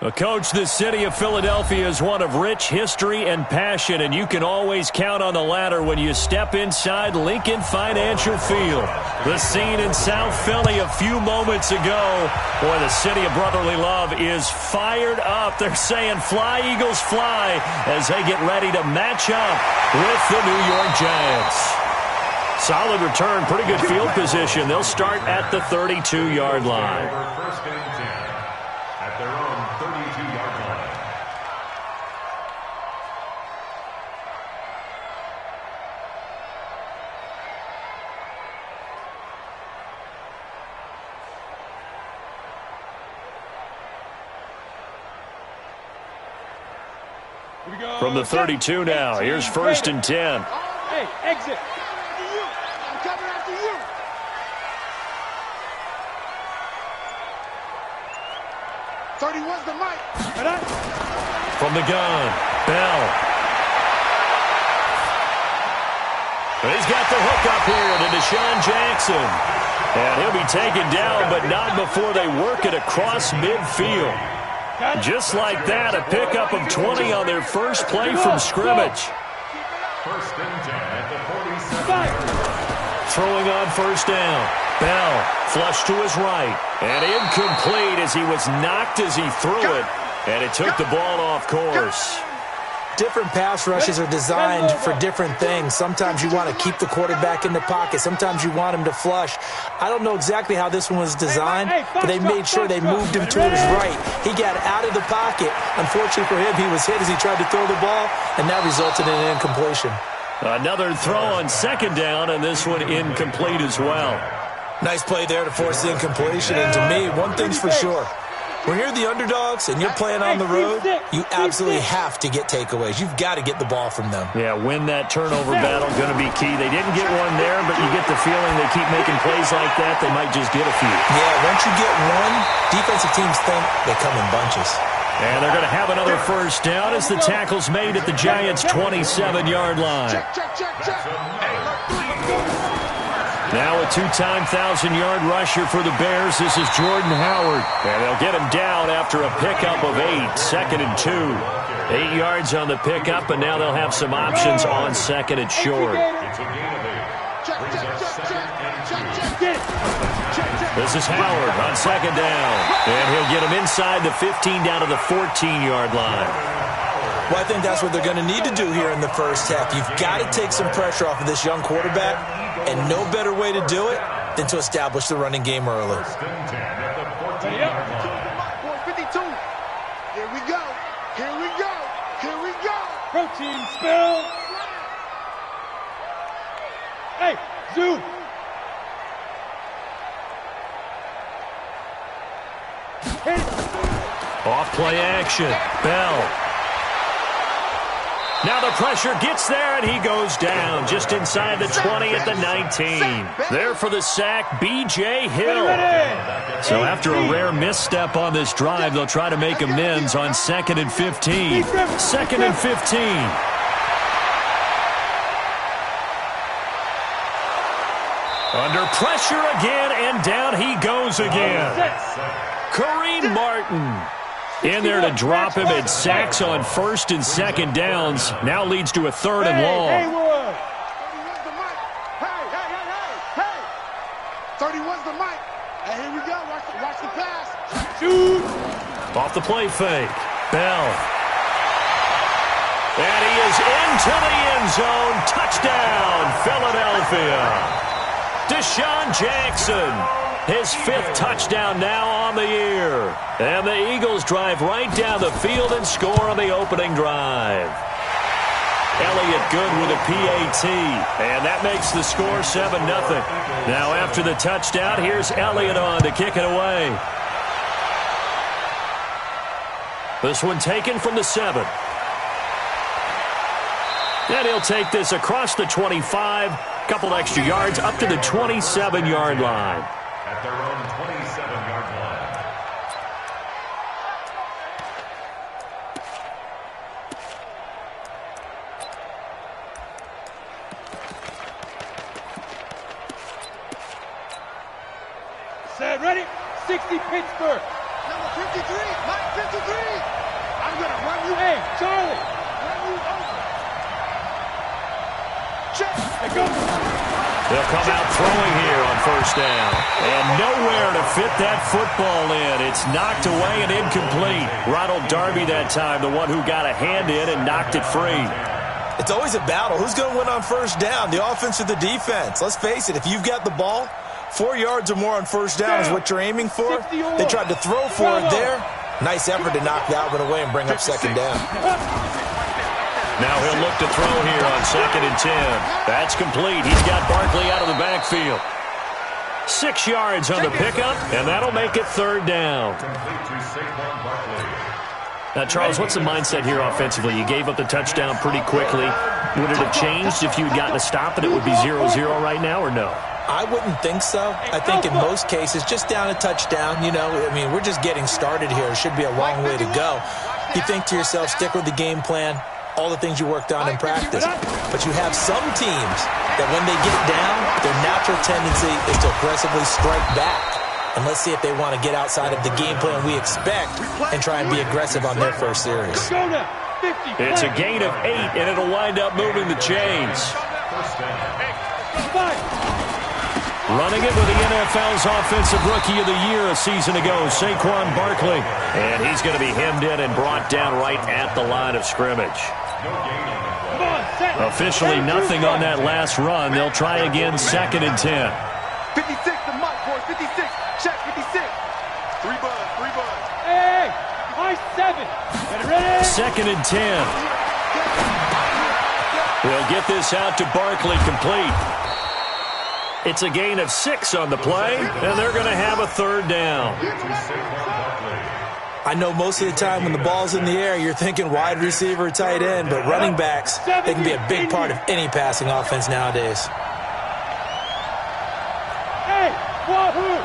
Well, Coach, the city of Philadelphia is one of rich history and passion, and you can always count on the ladder when you step inside Lincoln Financial Field. The scene in South Philly a few moments ago. Boy, the city of brotherly love is fired up. They're saying, "Fly, Eagles, fly," as they get ready to match up with the New York Giants. Solid return, pretty good field position. They'll start at the 32-yard line. First and 10 at their own 32-yard line. From the 32 now, here's first and 10. Hey, exit. I'm coming after you. "31's the mic." From the gun, Bell. He's got the hook up here to Deshaun Jackson. And he'll be taken down, but not before they work it across midfield. Just like that, a pickup of 20 on their first play from scrimmage. First and 10 at the 47. Throwing on first down. Bell, flush to his right. And incomplete as he was knocked as he threw it. And it took the ball off course. Different pass rushes are designed for different things. Sometimes you want to keep the quarterback in the pocket. Sometimes you want him to flush. I don't know exactly how this one was designed, but they made sure they moved him to his right. He got out of the pocket. Unfortunately for him, he was hit as he tried to throw the ball, and that resulted in an incompletion. Another throw on second down, and this one incomplete as well. Nice play there to force the incompletion. And to me, one thing's for sure. When you're the underdogs and you're playing on the road, you absolutely have to get takeaways. You've got to get the ball from them. Yeah, win that turnover battle, going to be key. They didn't get one there, but you get the feeling they keep making plays like that, they might just get a few. Yeah, once you get one, defensive teams think they come in bunches. And they're going to have another first down as the tackle's made at the Giants' 27-yard line. Now a two-time 1,000-yard rusher for the Bears. This is Jordan Howard. And they'll get him down after a pickup of 8, second and 2. 8 yards on the pickup, and now they'll have some options on second and short. This is Howard on second down. And he'll get him inside the 15 down to the 14-yard line. Well, I think that's what they're going to need to do here in the first half. You've got to take some pressure off of this young quarterback, and no better way to do it than to establish the running game early. 52. Here we go. Here we go. Here we go. Protein spill. Hey, Zoo. Off play action. Bell. Now the pressure gets there, and he goes down just inside the 20 at the 19. There for the sack, B.J. Hill. So after a rare misstep on this drive, they'll try to make amends on second and 15. Second and 15. Under pressure again, and down he goes again. Kareem Martin in there to drop him, and sacks on first and second downs. Now leads to a third and long. 31's the mic. And here we go. Watch the pass. Shoot. Off the play fake. Bell. And he is into the end zone. Touchdown, Philadelphia. Deshaun Jackson, his 5th touchdown now on the year. And the Eagles drive right down the field and score on the opening drive. Elliott good with a PAT, and that makes the score 7-0. Now after the touchdown, here's Elliott on to kick it away. This one taken from the 7. And he'll take this across the 25, couple extra yards up to the 27-yard line. At their own 27-yard line. Set, ready? 60 Pittsburgh. Number 53. Mike 53. I'm going to run you. Hey, Charlie. Run you over. Check. Hey, go. They'll come out throwing here on first down. And nowhere to fit that football in. It's knocked away and incomplete. Ronald Darby that time, the one who got a hand in and knocked it free. It's always a battle. Who's going to win on first down, the offense or the defense? Let's face it, if you've got the ball, 4 yards or more on first down is what you're aiming for. They tried to throw for it there. Nice effort to knock that one away and bring up second down. Now he'll look to throw here on 2nd and 10. That's complete. He's got Barkley out of the backfield. 6 yards on the pickup, and that'll make it 3rd down. Now, Charles, what's the mindset here offensively? You gave up the touchdown pretty quickly. Would it have changed if you had gotten a stop and it would be 0-0 right now, or no? I wouldn't think so. I think in most cases, just down a touchdown, you know, I mean, we're just getting started here. It should be a long way to go. You think to yourself, stick with the game plan, all the things you worked on in practice. But you have some teams that when they get down, their natural tendency is to aggressively strike back. And let's see if they want to get outside of the game plan we expect and try and be aggressive on their first series. It's a gain of 8, and it'll wind up moving the chains. Running it with the NFL's Offensive Rookie of the Year a season ago, Saquon Barkley. And he's going to be hemmed in and brought down right at the line of scrimmage. Officially nothing on that last run. They'll try again 2nd and 10. 56 to Mike, boys. 56. Check 56. 3 buds. Hey, my 7. Get ready. 2nd and 10. They'll get this out to Barkley complete. It's a gain of 6 on the play, and they're going to have a 3rd down. I know most of the time when the ball's in the air, you're thinking wide receiver, tight end, but running backs, they can be a big part of any passing offense nowadays. Hey, wahoo!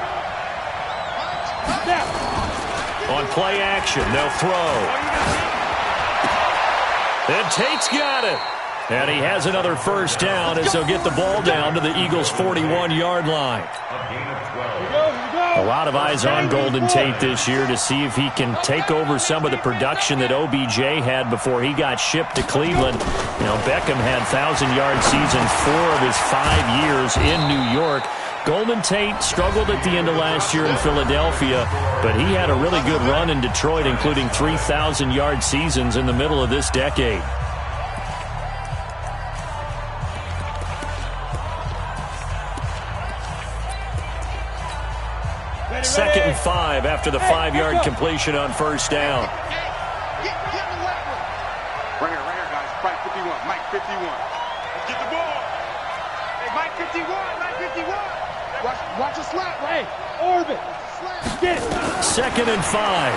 On play action, they'll throw. And Tate's got it. And he has another first down as they'll get the ball down to the Eagles' 41-yard line. A lot of eyes on Golden Tate this year to see if he can take over some of the production that OBJ had before he got shipped to Cleveland. You know, Beckham had 1,000-yard seasons 4 of his 5 years in New York. Golden Tate struggled at the end of last year in Philadelphia, but he had a really good run in Detroit, including 3,000-yard seasons in the middle of this decade. Second and 5 after the 5-yard completion on first down. Right here, guys. Mike 51. Mike 51. Let's get the ball. Hey, Mike 51. Mike 51. Watch the slap. Hey, orbit. Get it. 2nd and 5.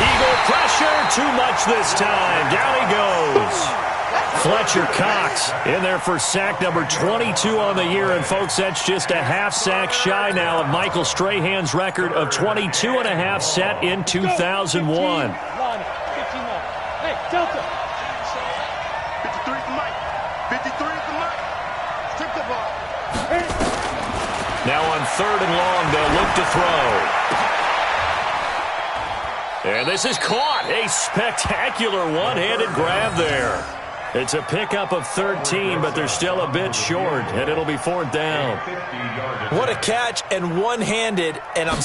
Eagle pressure. Too much this time. Down he goes. Fletcher Cox in there for sack number 22 on the year. And, folks, that's just a half sack shy now of Michael Strahan's record of 22 and a half set in 2001. Hey, Delta. 53 for Mike. 53 for Mike. Take the ball. Now on 3rd and long, they'll look to throw. And this is caught. A spectacular one-handed grab there. It's a pickup of 13, but they're still a bit short, and it'll be 4th down. What a catch, and one-handed, and I'm...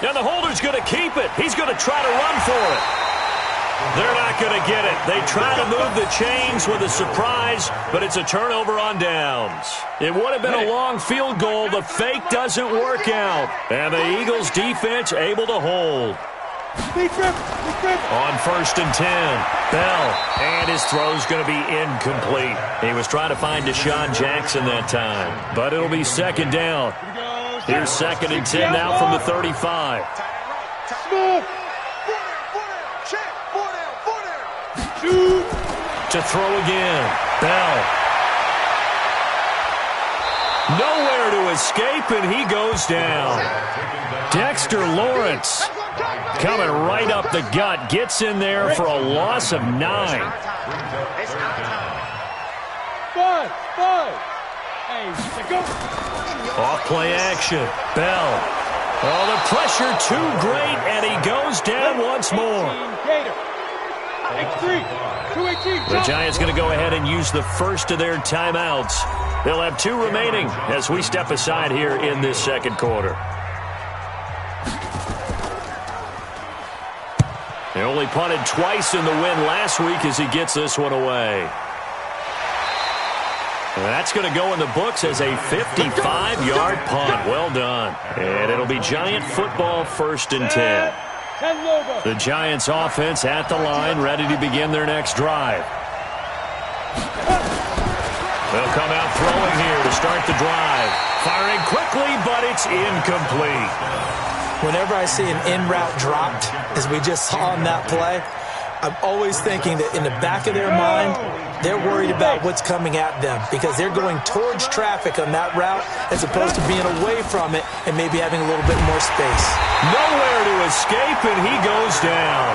And the holder's going to keep it. He's going to try to run for it. They're not going to get it. They try to move the chains with a surprise, but it's a turnover on downs. It would have been a long field goal. The fake doesn't work out, and the Eagles' defense able to hold. On 1st and 10, Bell, and his throw's going to be incomplete. He was trying to find Deshaun Jackson that time, but it'll be 2nd down. Here's 2nd and 10 now from the 35. To throw again, Bell. Nowhere to escape, and he goes down. Dexter Lawrence coming right up the gut, gets in there for a loss of 9. Off play action, Bell. Oh, the pressure too great, and he goes down once more. The Giants going to go ahead and use the first of their timeouts. They'll have 2 remaining as we step aside here in this second quarter. They only punted twice in the win last week as he gets this one away. And that's going to go in the books as a 55-yard punt. Well done. And it'll be Giant football 1st and 10. The Giants offense at the line, ready to begin their next drive. They'll come out throwing here to start the drive. Firing quickly, but it's incomplete. Whenever I see an in-route dropped, as we just saw on that play, I'm always thinking that in the back of their mind, they're worried about what's coming at them because they're going towards traffic on that route as opposed to being away from it and maybe having a little bit more space. Nowhere to escape, and he goes down.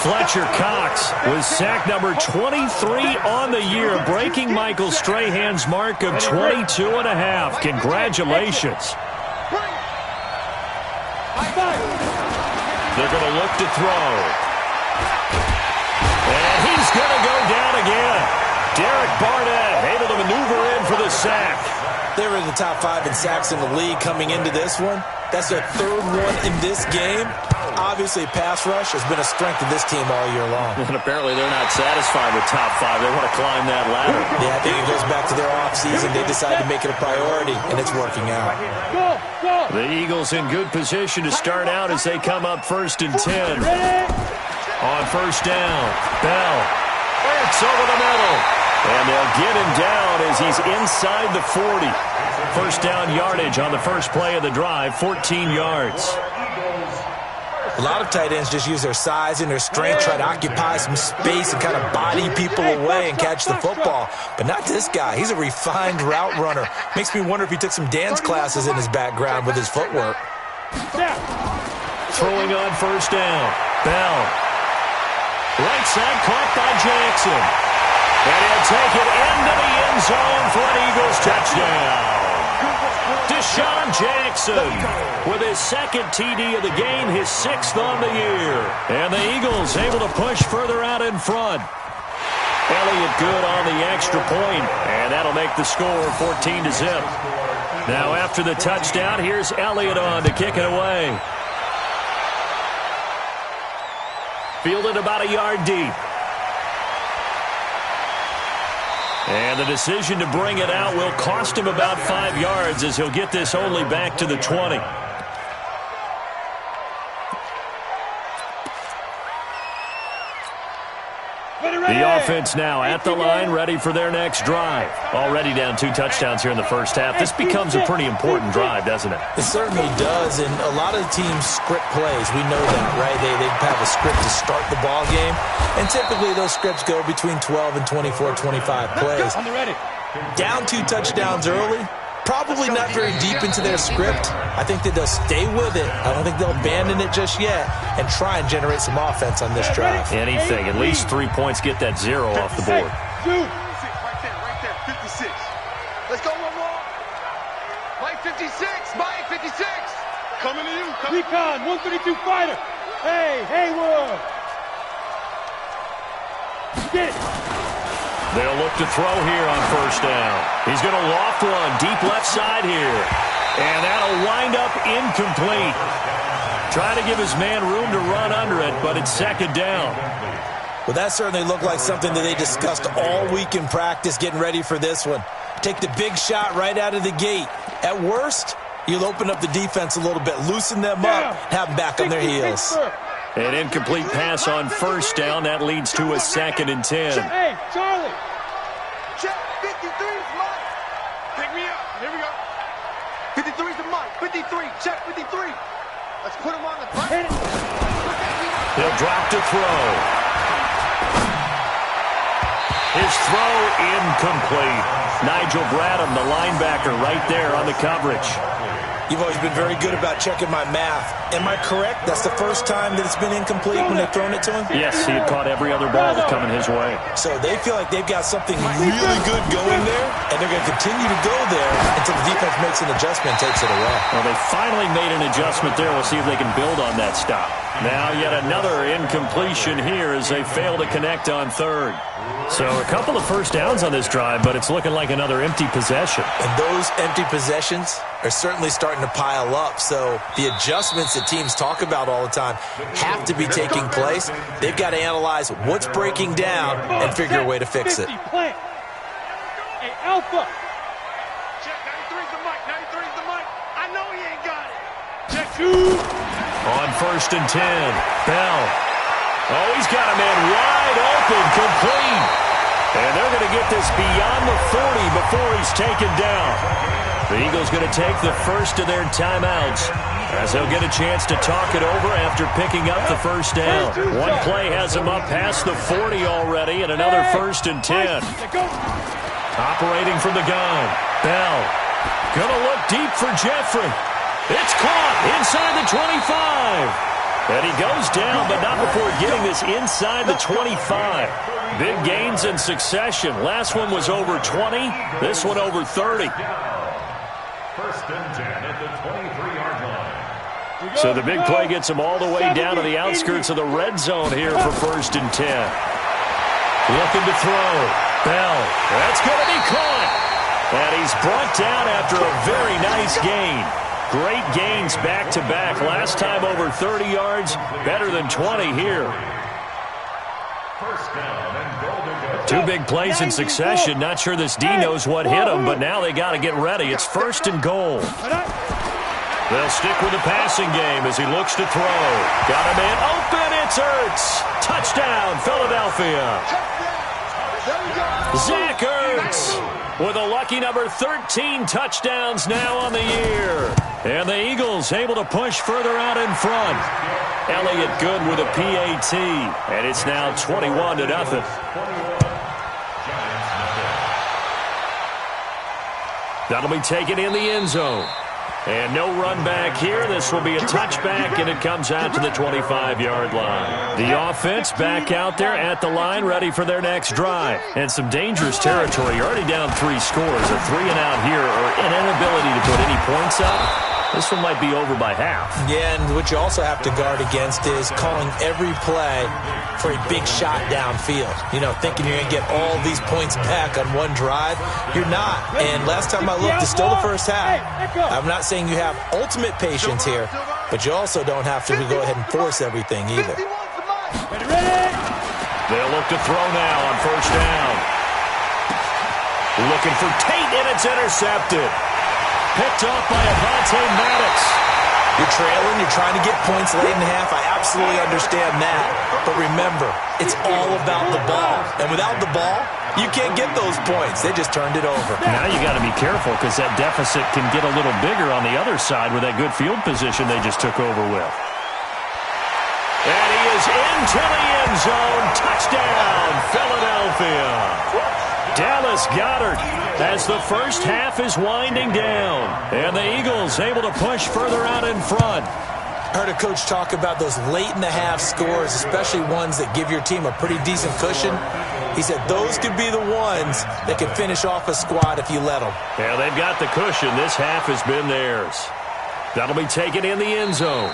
Fletcher Cox was sack number 23 on the year, breaking Michael Strahan's mark of 22.5. Congratulations. They're going to look to throw. And he's going to go down again. Derek Barnett able to maneuver in for the sack. They were in the top 5 in sacks in the league coming into this one. That's their 3rd one in this game. Obviously, pass rush has been a strength of this team all year long. And apparently they're not satisfied with top 5. They want to climb that ladder. Yeah, I think it goes back to their offseason. They decided to make it a priority, and it's working out. The Eagles in good position to start out as they come up 1st and 10. On 1st down, Bell works over the middle. And they'll get him down as he's inside the 40. 1st down yardage on the first play of the drive, 14 yards. A lot of tight ends just use their size and their strength, try to occupy some space and kind of body people away and catch the football. But not this guy. He's a refined route runner. Makes me wonder if he took some dance classes in his background with his footwork. Throwing on 1st down, Bell. Right side caught by Jackson. And he'll take it into the end zone for an Eagles touchdown. Deshaun Jackson with his 2nd TD of the game, his 6th on the year. And the Eagles able to push further out in front. Elliott good on the extra point, and that'll make the score 14-0. Now after the touchdown, here's Elliott on to kick it away. Fielded about a yard deep. And the decision to bring it out will cost him about 5 yards as he'll get this only back to the 20. The offense now at the line, ready for their next drive. Already down 2 touchdowns here in the first half. This becomes a pretty important drive, doesn't it? It certainly does, and a lot of the teams script plays. We know that, right? They have a script to start the ball game, and typically those scripts go between 12 and 24, 25 plays. Down 2 touchdowns early, probably not very deep into their script. I think that they'll stay with it. I don't think they'll abandon it just yet and try and generate some offense on this drive. Anything. At least 3 points, get that 0 off the board. Right there, 56. Let's go one more. Mike 56, Mike 56. Coming to you. Recon, 132 fighter. Hey, Haywood. Get it. They'll look to throw here on 1st down. He's going to loft one deep left side here. And that'll wind up incomplete. Trying to give his man room to run under it, but it's 2nd down. Well, that certainly looked like something that they discussed all week in practice getting ready for this one. Take the big shot right out of the gate. At worst, you'll open up the defense a little bit, loosen them up, have them back on their heels. An incomplete pass on 1st down. That leads to a 2nd and 10. Hey, Charlie. Check 53's Mike. Pick me up. Here we go. 53's the Mike. 53. Check 53. Let's put him on the front. He'll drop to throw. His throw incomplete. Nigel Bradham, the linebacker, right there on the coverage. You've always been very good about checking my math. Am I correct? That's the first time that it's been incomplete when they've thrown it to him? Yes, he had caught every other ball that coming his way. So they feel like they've got something really good going there, and they're going to continue to go there until the defense makes an adjustment and takes it away. Well, they finally made an adjustment there. We'll see if they can build on that stop. Now yet another incompletion here as they fail to connect on third. So a couple of first downs on this drive, but it's looking like another empty possession. And those empty possessions are certainly starting to pile up. So the adjustments that teams talk about all the time have to be taking place. They've got to analyze what's breaking down and figure a way to fix it. Hey, Alpha. Check, 93's the mic. 93's the mic. I know he ain't got it. Check 2. On 1st and 10, Bell. Oh, he's got a man wide open, complete. And they're going to get this beyond the 40 before he's taken down. The Eagles going to take the first of their timeouts as they'll get a chance to talk it over after picking up the first down. One play has them up past the 40 already, and another 1st and 10. Operating from the gun, Bell. Going to look deep for Jeffrey. It's caught inside the 25. And he goes down, but not before getting this inside the 25. Big gains in succession. Last one was over 20. This one over 30. 1st and 10 at the 23-yard line. So the big play gets him all the way down to the outskirts of the red zone here for 1st and 10. Looking to throw. Bell. That's going to be caught. And he's brought down after a very nice gain. Great gains back-to-back. Last time over 30 yards, better than 20 here. 1st down and goal to go. Two big plays in succession. Not sure this D knows what hit him, but now they got to get ready. It's 1st and goal. They'll stick with the passing game as he looks to throw. Got a man open. It's Ertz. Touchdown, Philadelphia. Zach Ertz with a lucky number 13 touchdowns now on the year. And the Eagles able to push further out in front. Elliott Good with a PAT. And it's now 21-0. That'll be taken in the end zone. And no run back here. This will be a touchback, and it comes out to the 25-yard line. The offense back out there at the line, ready for their next drive. And some dangerous territory. You're already down 3 scores. A 3-and-out here, or an inability to put any points up. This one might be over by half. Yeah, and what you also have to guard against is calling every play for a big shot downfield. You know, thinking you're going to get all these points back on one drive. You're not. And last time I looked, it's still the first half. I'm not saying you have ultimate patience here, but you also don't have to go ahead and force everything either. They'll look to throw now on 1st down. Looking for Tate, and it's intercepted. Picked off by Avonte Maddox. You're trailing, you're trying to get points late in the half. I absolutely understand that. But remember, it's all about the ball. And without the ball, you can't get those points. They just turned it over. Now you got to be careful because that deficit can get a little bigger on the other side with that good field position they just took over with. And he is into the end zone. Touchdown, Philadelphia. Dallas Goedert as the first half is winding down. And the Eagles able to push further out in front. I heard a coach talk about those late-in-the-half scores, especially ones that give your team a pretty decent cushion. He said those could be the ones that could finish off a squad if you let them. Yeah, they've got the cushion. This half has been theirs. That'll be taken in the end zone.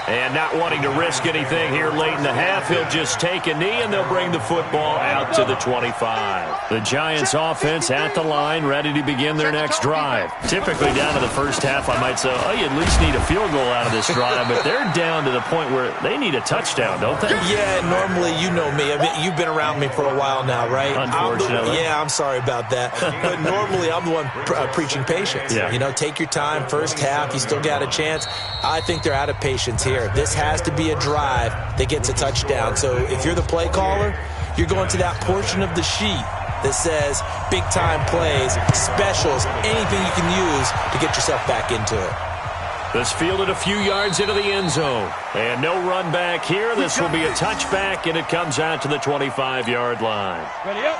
And not wanting to risk anything here late in the half, he'll just take a knee, and they'll bring the football out to the 25. The Giants offense at the line, ready to begin their next drive. Typically down to the first half, I might say, oh, you at least need a field goal out of this drive, but they're down to the point where they need a touchdown, don't they? Yeah, normally, you know me. I mean, you've been around me for a while now, right? Unfortunately. I'm sorry about that. But normally, I'm the one preaching patience. Yeah. You know, take your time, first half, you still got a chance. I think they're out of patience here. This has to be a drive that gets a touchdown. So if you're the play caller, you're going to that portion of the sheet that says big-time plays, specials, anything you can use to get yourself back into it. This fielded a few yards into the end zone. And no run back here. This will be a touchback, and it comes out to the 25-yard line.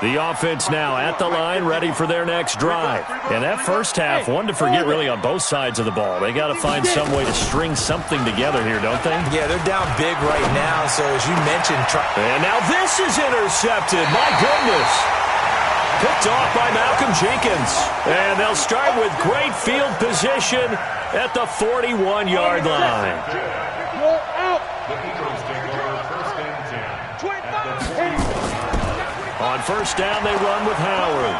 The offense now at the line, ready for their next drive. And that first half, one to forget really on both sides of the ball. They got to find some way to string something together here, don't they? Yeah, they're down big right now, so as you mentioned... And now this is intercepted. My goodness. Picked off by Malcolm Jenkins. And they'll start with great field position at the 41-yard line. On first down, they run with Howard.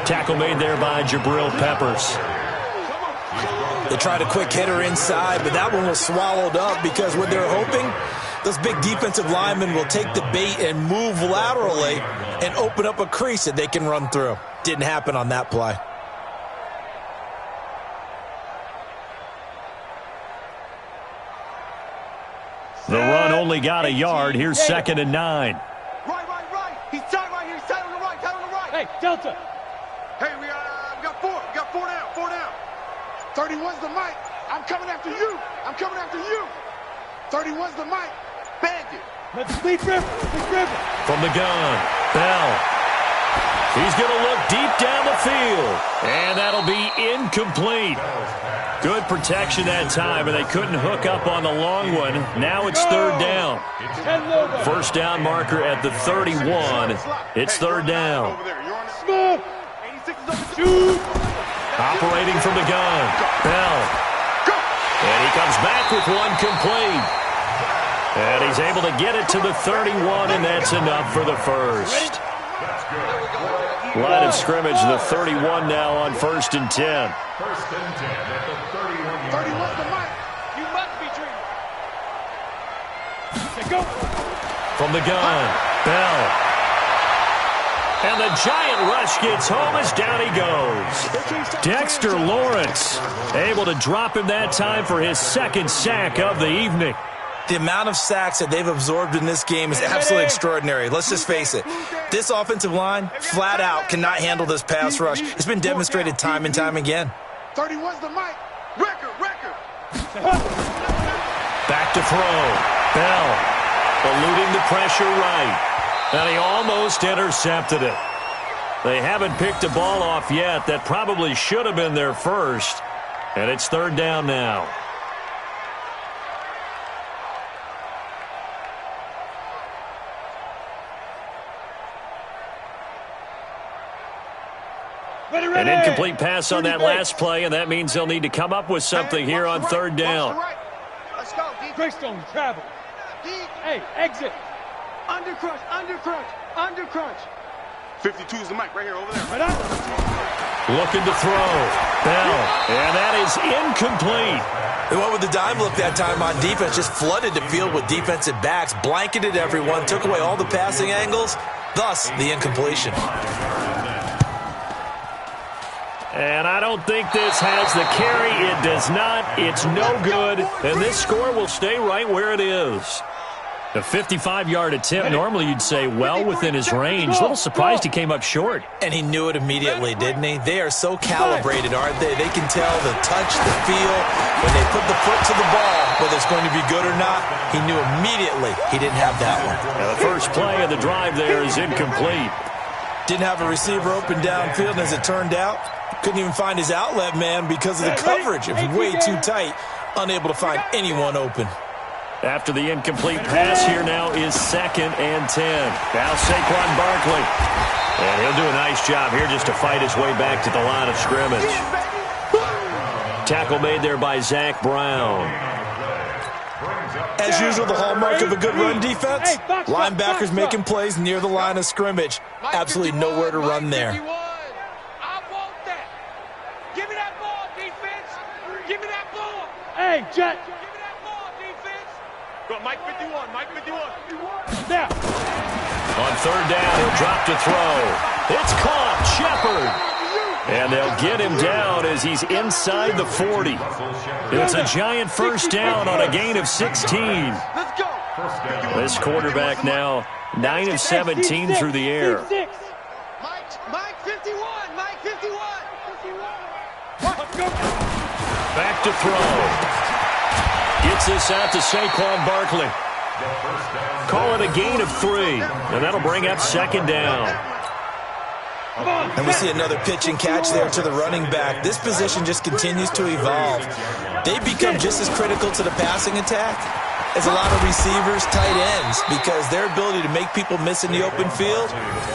Tackle made there by Jabril Peppers. They tried a quick hitter inside, but that one was swallowed up because what they're hoping, those big defensive linemen will take the bait and move laterally and open up a crease that they can run through. Didn't happen on that play. The run only got a yard. Here's 2nd and 9. Right. He's tight right here. He's tight on the right. Hey, Delta. Hey, we got four. We got 4 down. 31's the mic. I'm coming after you. 31's the mic. Bandit. Let's lead River. From the gun, Bell. He's going to look deep down the field. And that'll be incomplete. Good protection that time, and they couldn't hook up on the long one. Now it's 3rd down. First down marker at the 31. It's 3rd down. Operating from the gun, Bell. And he comes back with one complete. And he's able to get it to the 31, and that's enough for the first. Line of scrimmage, the 31 now on 1st and 10. 1st and 10 at the 31-yard line. the mic. You must be dreaming. Go. From the gun, Bell. And the giant rush gets home as down he goes. Dexter Lawrence able to drop him that time for his 2nd sack of the evening. The amount of sacks that they've absorbed in this game is absolutely extraordinary. Let's just face it. This offensive line, flat out, cannot handle this pass rush. It's been demonstrated time and time again. 31's the mic. Record. Back to throw. Bell eluding the pressure right. And he almost intercepted it. They haven't picked a ball off yet. That probably should have been their first. And it's 3rd down now. An incomplete pass on that last play, and that means they'll need to come up with something here on 3rd down. Let's go, D. Greystone, travel. Hey, exit. Undercrunch. 52's the mic right here, over there. Right on. Looking to throw. Bell. And that is incomplete. They went with the dime look that time on defense, just flooded the field with defensive backs, blanketed everyone, took away all the passing angles, thus the incompletion. And I don't think this has the carry. It does not. It's no good. And this score will stay right where it is. A 55-yard attempt, normally you'd say well within his range. A little surprised he came up short. And he knew it immediately, didn't he? They are so calibrated, aren't they? They can tell the touch, the feel. When they put the foot to the ball, whether it's going to be good or not, he knew immediately he didn't have that one. Now the first play of the drive there is incomplete. Didn't have a receiver open downfield, and as it turned out, couldn't even find his outlet man because of the coverage. It was way too tight, unable to find anyone open. After the incomplete pass, here now is 2nd and 10. Now Saquon Barkley. And he'll do a nice job here just to fight his way back to the line of scrimmage. Tackle made there by Zach Brown. As usual, the hallmark of a good run defense, linebackers making plays near the line of scrimmage. Absolutely nowhere to run there. I want that. Give me that ball, defense. Give me that ball. Hey, Jet. Give me that ball, defense. Go, Mike 51. Now. On 3rd down, he'll drop to throw. It's caught. Shepard. And they'll get him down as he's inside the 40. It's a giant first down on a gain of 16. Let's go. This quarterback now 9 of 17 through the air. Mike 51. Mike 51. Let's go. Back to throw. Gets this out to Saquon Barkley. Call it a gain of 3, and that'll bring up second down. And we see another pitch and catch there to the running back. This position just continues to evolve. They become just as critical to the passing attack as a lot of receivers, tight ends, because their ability to make people miss in the open field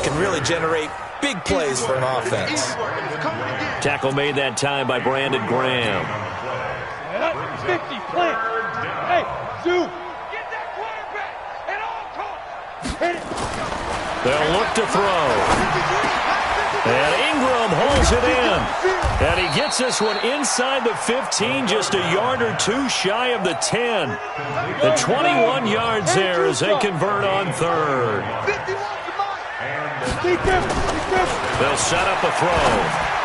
can really generate big plays for an offense. Tackle made that time by Brandon Graham. 50, plant. Hey, Zoo. Get that quarterback at all costs. Hit it. They'll look to throw. And Ingram holds it in. And he gets this one inside the 15, just a yard or 2 shy of the 10. The 21 yards there as they convert on third. They'll set up a throw.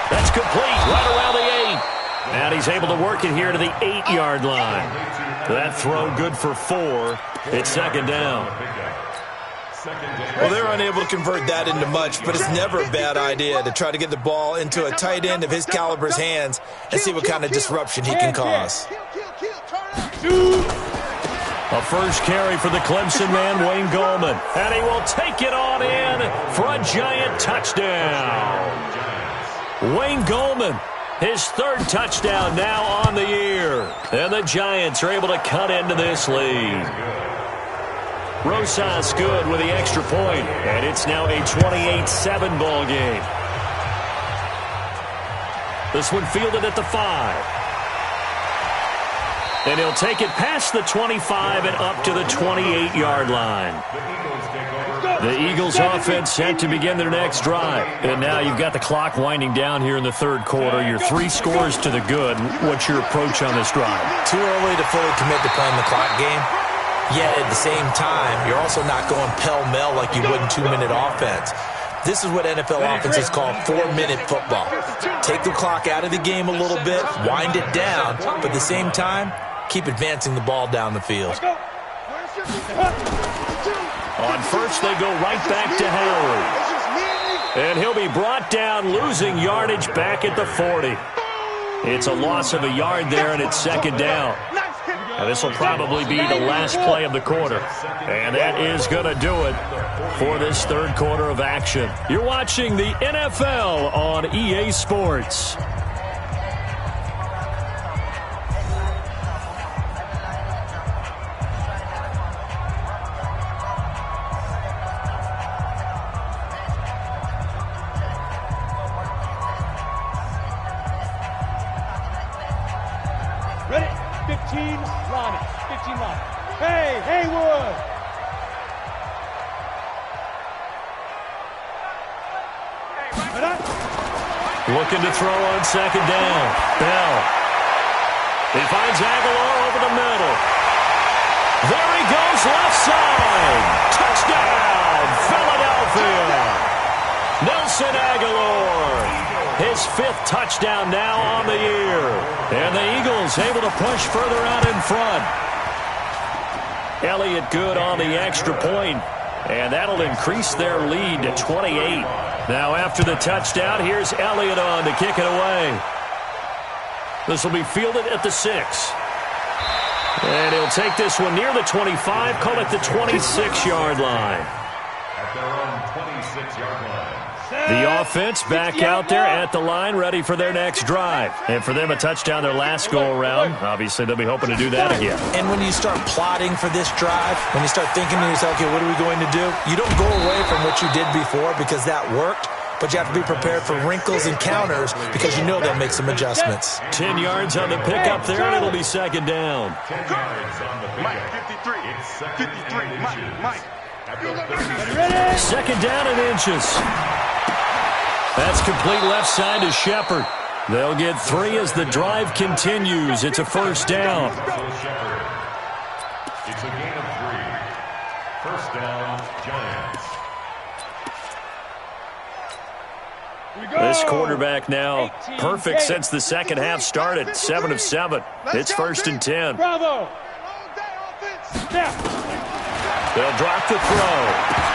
That's complete right around the 8. And he's able to work it here to the 8-yard line. That throw good for 4. It's second down. Well, they're unable to convert that into much, but it's never a bad idea to try to get the ball into a tight end of his caliber's hands and see what kind of disruption he can cause. A first carry for the Clemson man, Wayne Gallman. And he will take it on in for a giant touchdown. Wayne Gallman, his 3rd touchdown now on the year. And the Giants are able to cut into this lead. Rosas good with the extra point, and it's now a 28-7 ball game. This one fielded at the 5. And he'll take it past the 25 and up to the 28-yard line. The Eagles offense set to begin their next drive. And now you've got the clock winding down here in the 3rd quarter. You're 3 scores to the good. What's your approach on this drive? Too early to fully commit to playing the clock game. Yet at the same time, you're also not going pell-mell like you would in 2-minute offense. This is what NFL offenses call 4-minute football. Take the clock out of the game a little bit, wind it down, but at the same time, keep advancing the ball down the field. On first, they go right back to Howard. And he'll be brought down, losing yardage back at the 40. It's a loss of a yard there, and it's second down. Now, this will probably be the last play of the quarter. And that is going to do it for this 3rd quarter of action. You're watching the NFL on EA Sports. Ready? 15 line. 15 line. Hey, Haywood. Looking to throw on second down. Bell. He finds Aguilar over the middle. There he goes, left side. Touchdown, Philadelphia. Nelson Aguilar. His 5th touchdown now on the year. And the Eagles able to push further out in front. Elliott good on the extra point. And that'll increase their lead to 28. Now after the touchdown, here's Elliott on to kick it away. This will be fielded at the 6. And he'll take this one near the 25, call it the 26-yard line. At their own 26-yard line. The offense back out there at the line, ready for their next drive. And for them, a touchdown their last go-around. Obviously, they'll be hoping to do that again. And when you start plotting for this drive, when you start thinking to yourself, okay, what are we going to do? You don't go away from what you did before because that worked, but you have to be prepared for wrinkles and counters because you know they'll make some adjustments. 10 yards on the pickup there, and it'll be second down. 10 yards on the Mike, pickup. 53. 53. Mike. Second down and inches. That's complete left side to Shepard. They'll get 3 as the drive continues. It's a first down. It's a gain of 3. First down, Giants. This quarterback now perfect since the second half started. 7 of 7. It's first and 10. Bravo. They'll drop the throw.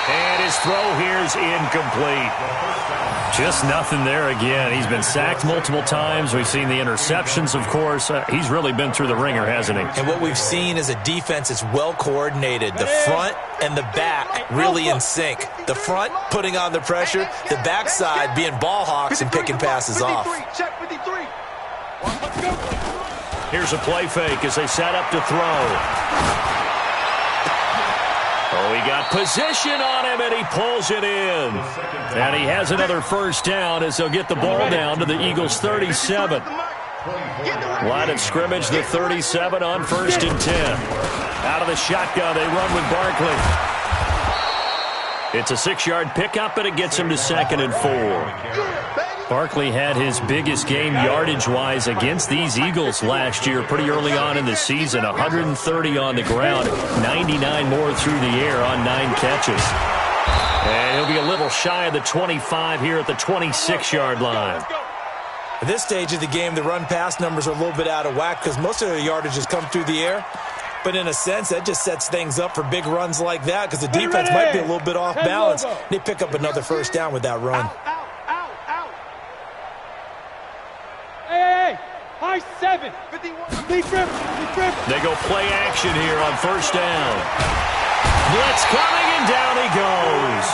And his throw here's incomplete. Just nothing there again. He's been sacked multiple times. We've seen the interceptions, of course. He's really been through the ringer, hasn't he? And what we've seen is a defense that's well coordinated. The front and the back really in sync. The front putting on the pressure, the backside being ball hawks and picking passes off. Check 53. Here's a play fake as they set up to throw. Oh, he got position on him, and he pulls it in. And he has another first down as they'll get the ball down to the Eagles' 37. Line of scrimmage, the 37 on 1st and 10. Out of the shotgun, they run with Barkley. It's a 6-yard pickup, and it gets him to 2nd and 4. Barkley had his biggest game yardage-wise against these Eagles last year pretty early on in the season. 130 on the ground, 99 more through the air on 9 catches. And he'll be a little shy of the 25 here at the 26-yard line. At this stage of the game, the run-pass numbers are a little bit out of whack because most of the yardage has come through the air. But in a sense, that just sets things up for big runs like that because the defense might be a little bit off balance. They pick up another first down with that run. High 7. 51. They go play action here on 1st down. Blitz coming, and down he goes.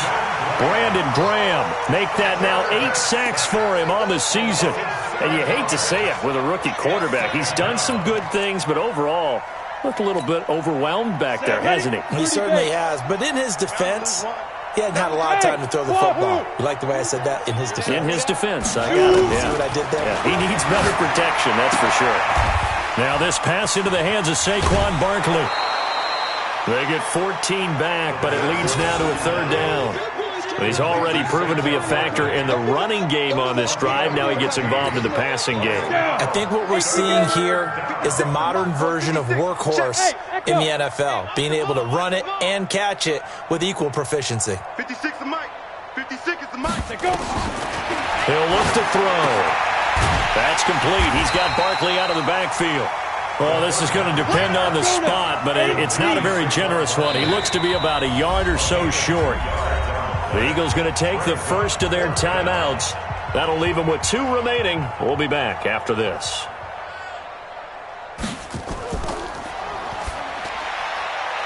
Brandon Graham make that now 8 sacks for him on the season. And you hate to say it with a rookie quarterback. He's done some good things, but overall, looked a little bit overwhelmed back there, hasn't he? He certainly has. But in his defense, he hadn't had a lot of time to throw the football. You like the way I said that? In his defense? In his defense. I got it, yeah. See what I did there? Yeah, he needs better protection, that's for sure. Now this pass into the hands of Saquon Barkley. They get 14 back, but it leads now to a 3rd down. He's already proven to be a factor in the running game on this drive. Now he gets involved in the passing game. I think what we're seeing here is the modern version of workhorse in the NFL, being able to run it and catch it with equal proficiency. 56 is Mike. 56 is the Mike. He'll look to throw. That's complete. He's got Barkley out of the backfield. Well, this is going to depend on the spot, but it's not a very generous one. He looks to be about a yard or so short. The Eagles going to take the first of their timeouts. That'll leave them with 2 remaining. We'll be back after this.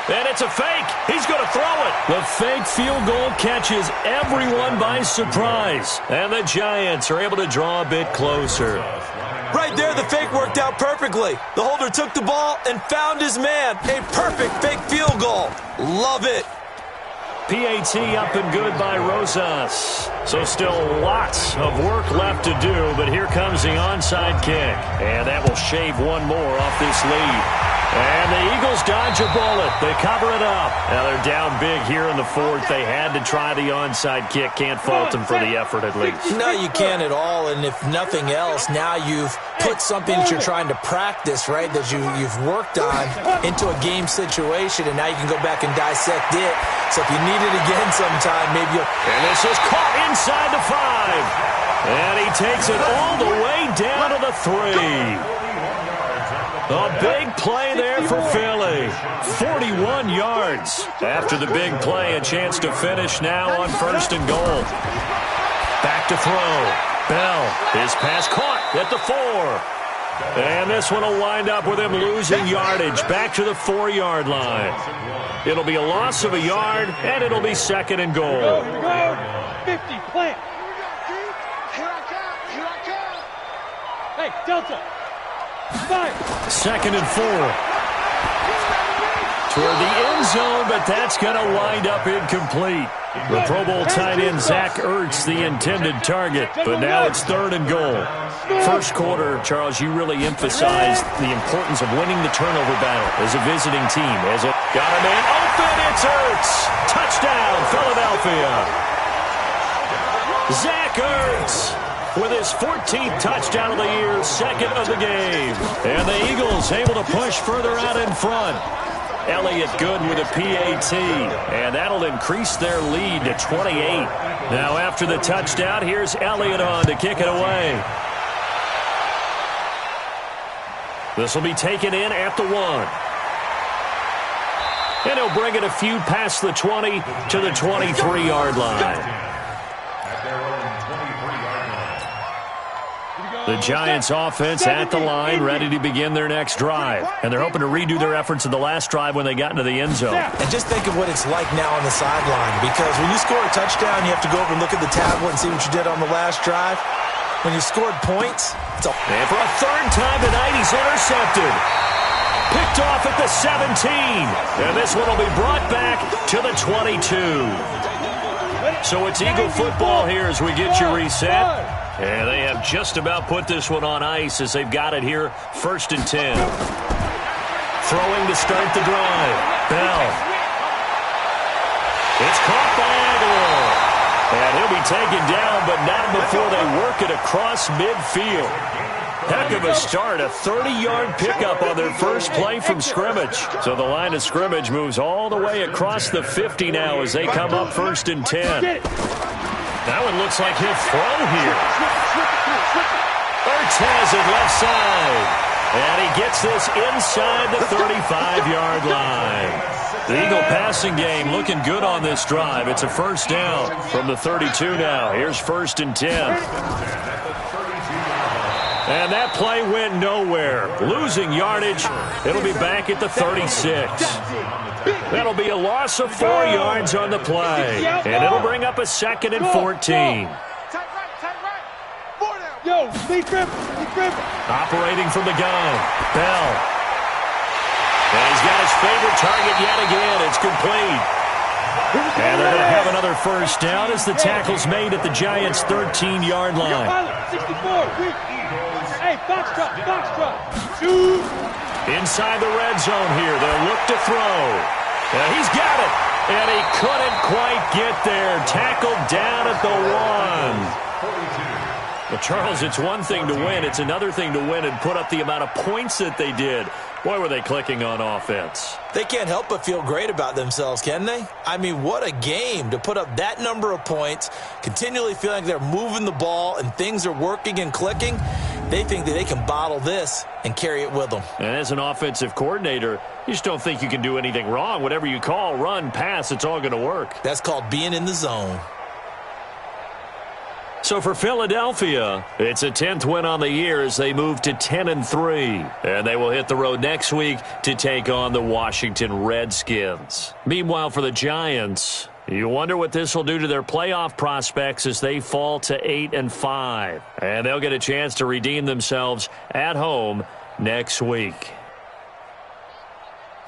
And it's a fake. He's going to throw it. The fake field goal catches everyone by surprise. And the Giants are able to draw a bit closer. Right there, the fake worked out perfectly. The holder took the ball and found his man. A perfect fake field goal. Love it. PAT up and good by Rosas. So still lots of work left to do, but here comes the onside kick. And that will shave one more off this lead. And the Eagles dodge a bullet. They cover it up. Now they're down big here in the 4th. They had to try the onside kick. Can't fault them for the effort at least. No, you can't at all. And if nothing else, now you've put something that you're trying to practice, right, that you've worked on into a game situation, and now you can go back and dissect it. So if you need it again sometime, maybe you'll... And this is caught inside the 5. And he takes it all the way down to the 3. A big play there for Philly. 41 yards. After the big play, a chance to finish now on 1st and goal. Back to throw. Bell, his pass caught at the 4. And this one will wind up with him losing yardage back to the 4-yard line. It'll be a loss of a yard, and it'll be 2nd and goal. 50, plant. Here I come. Hey, Delta. 5. 2nd and 4. Toward the end zone, but that's going to wind up incomplete. The Pro Bowl tight end Zach Ertz, the intended target, but now it's 3rd and goal. First quarter, Charles, you really emphasized the importance of winning the turnover battle as a visiting team. As it got a man open, it's Ertz. Touchdown, Philadelphia. Zach Ertz with his 14th touchdown of the year, 2nd of the game. And the Eagles able to push further out in front. Elliott good with a PAT, and that'll increase their lead to 28. Now after the touchdown, here's Elliott on to kick it away. This will be taken in at the 1. And he'll bring it a few past the 20 to the 23-yard line. The Giants offense at the line, ready to begin their next drive. And they're hoping to redo their efforts in the last drive when they got into the end zone. And just think of what it's like now on the sideline, because when you score a touchdown, you have to go over and look at the tablet and see what you did on the last drive. When you scored points, it's and for a third time tonight, he's intercepted. Picked off at the 17. And this one will be brought back to the 22. So it's Eagle football here as we get you reset. And they have just about put this one on ice as they've got it here, 1st and 10. Throwing to start the drive. Bell. It's caught by Aguilar. And he'll be taken down, but not before they work it across midfield. Heck of a start, a 30-yard pickup on their first play from scrimmage. So the line of scrimmage moves all the way across the 50 now as they come up 1st and 10. That one looks like he'll throw here. Ertz has it left side. And he gets this inside the 35-yard line. The Eagle passing game looking good on this drive. It's a first down from the 32 now. Here's 1st and 10. And that play went nowhere. Losing yardage. It'll be back at the 36. That'll be a loss of 4 yards on the play. And it'll bring up a 2nd and 14. Yo, operating from the gun. Bell. And he's got his favorite target yet again. It's complete. And they're going to have another first down as the tackle's made at the Giants' 13-yard line. 64. Hey, box drop. Inside the red zone here. They'll look to throw. And he's got it. And he couldn't quite get there. Tackled down at the 1. Well, Charles, it's one thing to win. It's another thing to win and put up the amount of points that they did. Boy, were they clicking on offense. They can't help but feel great about themselves, can they? I mean, what a game to put up that number of points, continually feeling like they're moving the ball and things are working and clicking. They think that they can bottle this and carry it with them. And as an offensive coordinator, you just don't think you can do anything wrong. Whatever you call, run, pass, it's all going to work. That's called being in the zone. So for Philadelphia, it's a 10th win on the year as they move to 10-3. And they will hit the road next week to take on the Washington Redskins. Meanwhile, for the Giants, you wonder what this will do to their playoff prospects as they fall to 8-5. And they'll get a chance to redeem themselves at home next week.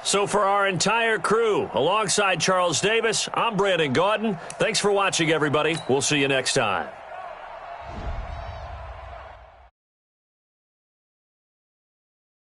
So for our entire crew, alongside Charles Davis, I'm Brandon Gaudin. Thanks for watching, everybody. We'll see you next time.